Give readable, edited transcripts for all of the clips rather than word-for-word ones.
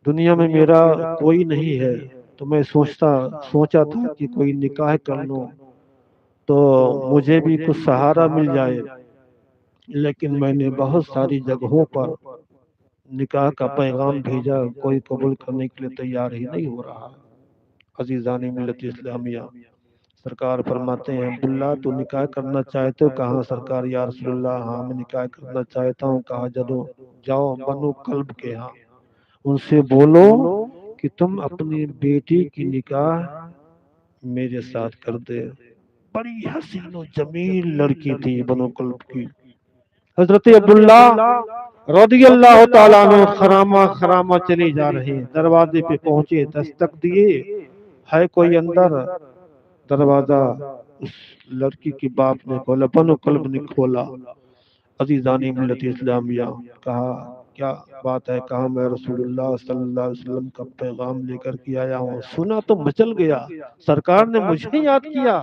دنیا میں میرا کوئی نہیں ہے، تو میں سوچا تھا کہ کوئی نکاح کر لوں تو مجھے بھی کچھ سہارا مل جائے، لیکن میں نے بہت ساری جگہوں پر نکاح کا پیغام بھیجا، کوئی قبول کرنے کے لیے تیار ہی نہیں ہو رہا۔ عزیزان ملت اسلامیہ، سرکار فرماتے ہیں عبداللہ تو نکاح کرنا چاہتے ہو؟ کہاں سرکار یا رسول اللہ، ہاں میں نکاح کرنا چاہتا ہوں۔ کہا جاؤ بنو کلب کے ہاں، ان سے بولو کہ تم اپنی بیٹی کی نکاح میرے ساتھ کر دے۔ بڑی حسین و جمیل لڑکی تھی بنو کلب کی۔ حضرت عبداللہ رضی اللہ تعالیٰ عنہ خراما خراما چلے جا رہے، دروازے پہ پہنچے، دستک دیے، ہے کوئی اندر؟ دروازہ اس لڑکی کے باپ نے کھولا، بنو کلب نے کھولا۔ عزیزان ملت اسلامیہ، کہا کیا بات ہے؟ کہا میں رسول اللہ صلی اللہ علیہ وسلم کا پیغام لے کر کے آیا ہوں۔ سنا تو مچل گیا، سرکار نے مجھے یاد کیا۔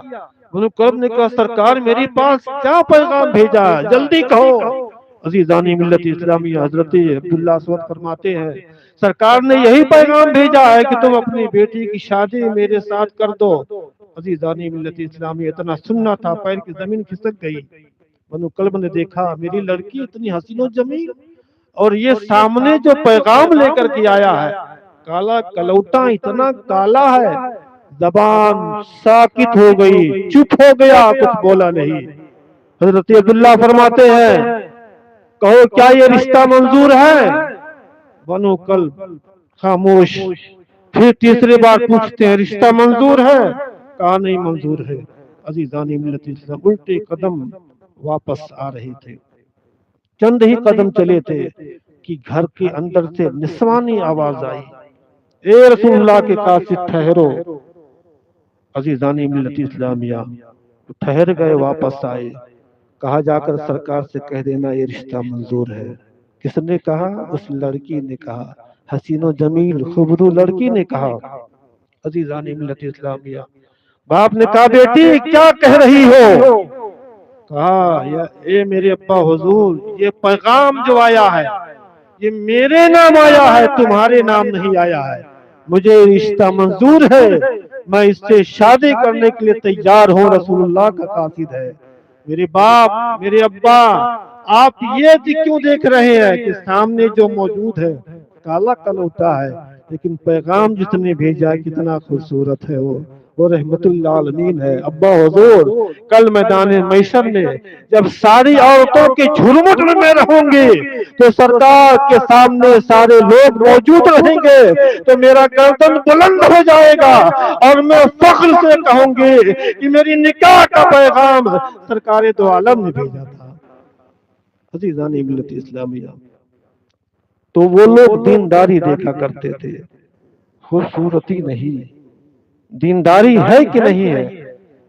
بنو کلب نے کہا سرکار میرے پاس کیا پیغام بھیجا ہے، جلدی کہو۔ عزیزان ملت اسلامیہ، حضرت عبداللہ اسود فرماتے ہیں سرکار نے یہی پیغام بھیجا ہے کہ تم اپنی بیٹی کی شادی میرے ساتھ کر دو۔ عزیزان ملت اسلامیہ، اتنا سننا تھا، پیر کی زمین کھسک گئی۔ بنو کلب نے دیکھا میری لڑکی اتنی حسین و جمیل، اور یہ سامنے جو پیغام لے کر کے آیا ہے، کالا کلوٹا اتنا کالا ہے، زبان ساکت ہو گئی، چپ ہو گیا، کچھ بولا نہیں۔ حضرت عبداللہ فرماتے ہیں کہو کیا یہ رشتہ منظور ہے؟ بنو کلب خاموش۔ پھر تیسری بار پوچھتے ہیں رشتہ منظور ہے؟ کہا نہیں منظور ہے۔ عزیزان ملت اسلام، الٹے قدم واپس آ رہے تھے، چند ہی قدم چلے تھے کہ گھر کے اندر سے نسوانی آواز آئی، اے رسول اللہ کے قاصد ٹھہرو۔ عزیزان ملت اسلامیہ ٹھہر گئے، واپس آئے، کہا جا کر سرکار سے کہہ دینا یہ رشتہ منظور ہے۔ کس نے کہا؟ اس لڑکی نے کہا، حسین و جمیل خوبرو لڑکی نے کہا۔ عزیزان ملت اسلامیہ، باپ نے کہا بیٹی کیا کہہ رہی ہو؟ کہا اے میرے ابا حضور، یہ پیغام جو آیا ہے یہ میرے نام آیا ہے، تمہارے نام نہیں آیا ہے۔ مجھے رشتہ منظور ہے، میں اس سے شادی کرنے کے لیے تیار ہوں، رسول اللہ کا قاصد ہے۔ میرے باپ، میرے ابا، آپ یہ کیوں دیکھ رہے ہیں کہ سامنے جو موجود ہے کالا کلوٹا ہے، لیکن پیغام جس نے بھیجا کتنا خوبصورت ہے، وہ رحمت اللہ عالمین ہے۔ ابا حضور، کل میدان محشر میں جب ساری عورتوں کے جھرمٹ میں رہوں گے تو سرکار کے سامنے سارے لوگ موجود رہیں گے، تو میرا گردن بلند ہو جائے گا اور میں فخر سے کہوں گی کہ میری نکاح کا پیغام سرکار دو عالم نے بھیجا تھا۔ عزیزان ملت اسلامیہ، تو وہ لوگ دینداری دیکھا کرتے تھے، خوبصورتی نہیں، دینداری ہے کہ نہیں ہے۔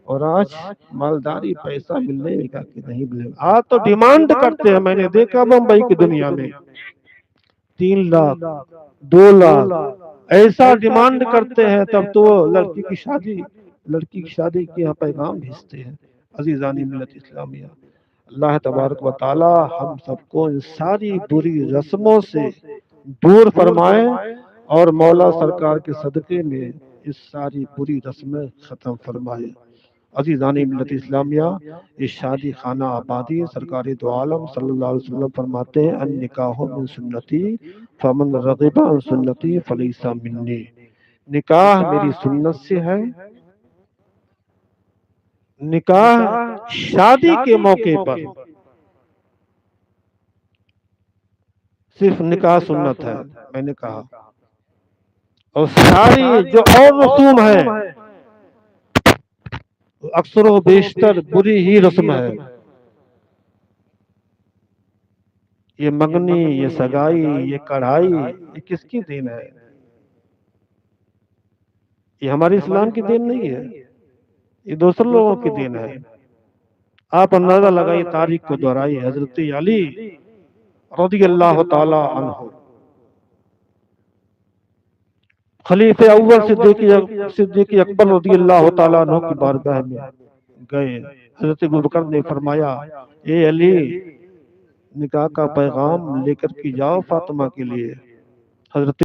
اور آج مالداری، پیسہ ملنے کا کہ نہیں ملنے، آج تو ڈیمانڈ کرتے ہیں۔ میں نے دیکھا بمبئی کی دنیا میں 3 لاکھ 2 لاکھ ایسا ڈیمانڈ کرتے ہیں، تب تو لڑکی کی شادی کے یہاں پیغام بھیجتے ہیں۔ عزیزان ملت اسلامیہ، اللہ تبارک و تعالی ہم سب کو ان ساری بری رسموں سے دور فرمائے، اور مولا سرکار کے صدقے میں اس ساری بری رسمیں ختم فرمائے۔ عزیزان ملت اسلامیہ، یہ شادی خانہ آبادی سرکار دو عالم صلی اللہ علیہ وسلم فرماتے ہیں النکاح من سنتی فمن رغب عن سنتی فلیس منی۔ نکاح میری سنت سے ہے۔ نکاح شادی کے موقع پر صرف نکاح سنت ہے، میں نے کہا، اور ساری جو اور رسوم ہے اکثر و بیشتر بری ہی رسم ہے۔ یہ منگنی، یہ سگائی، یہ کڑھائی، یہ کس کی دین ہے؟ یہ ہمارے اسلام کی دین نہیں ہے، یہ دوسرے لوگوں کی دین ہے۔ آپ اندازہ لگائیے، تاریخ کو دہرائیے، حضرت علی رضی اللہ تعالی عنہ خلیفہ اول صدیق اکبر رضی اللہ تعالیٰ عنہ کی بارگاہ میں گئے۔ حضرت ابوبکر نے فرمایا اے علی، نکاح کا پیغام لے کر کے جاؤ فاطمہ کے لیے۔ حضرت